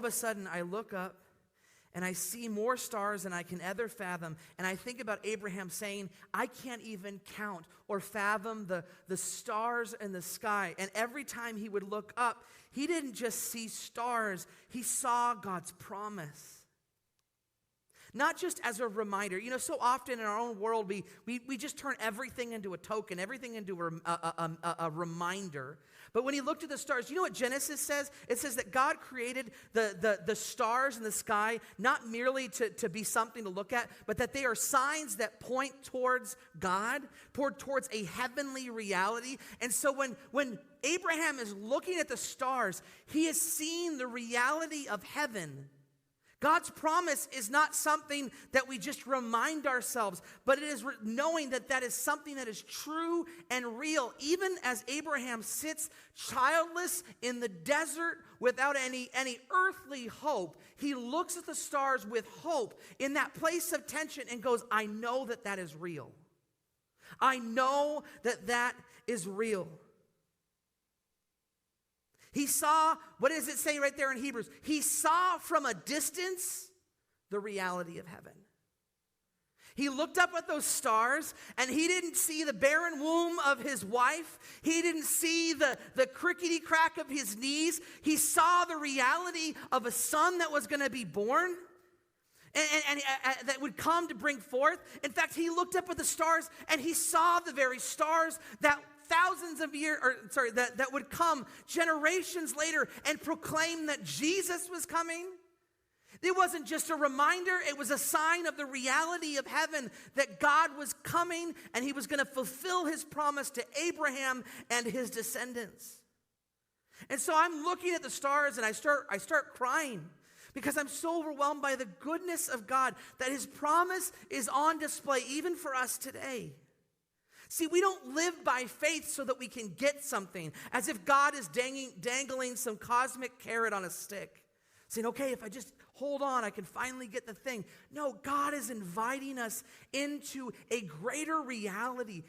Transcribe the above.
of a sudden, I look up and I see more stars than I can ever fathom. And I think about Abraham saying, I can't even count or fathom the stars in the sky. And every time he would look up, he didn't just see stars, he saw God's promise. Not just as a reminder. You know, so often in our own world, we just turn everything into a token, everything into a reminder. But when he looked at the stars, you know what Genesis says? It says that God created the stars in the sky not merely to be something to look at, but that they are signs that point towards God, towards a heavenly reality. And so when Abraham is looking at the stars, he is seeing the reality of heaven. God's promise is not something that we just remind ourselves, but it is knowing that that is something that is true and real. Even as Abraham sits childless in the desert without any earthly hope, he looks at the stars with hope in that place of tension and goes, I know that that is real. I know that that is real. He saw, what does it say right there in Hebrews? He saw from a distance the reality of heaven. He looked up at those stars and he didn't see the barren womb of his wife. He didn't see the crickety crack of his knees. He saw the reality of a son that was going to be born and that would come to bring forth. In fact, he looked up at the stars and he saw the very stars that thousands of years, that would come generations later and proclaim that Jesus was coming. It wasn't just a reminder, it was a sign of the reality of heaven that God was coming and he was going to fulfill his promise to Abraham and his descendants. And so I'm looking at the stars and I start crying because I'm so overwhelmed by the goodness of God that his promise is on display even for us today. See, we don't live by faith so that we can get something, as if God is dangling some cosmic carrot on a stick, saying, okay, if I just hold on, I can finally get the thing. No, God is inviting us into a greater reality.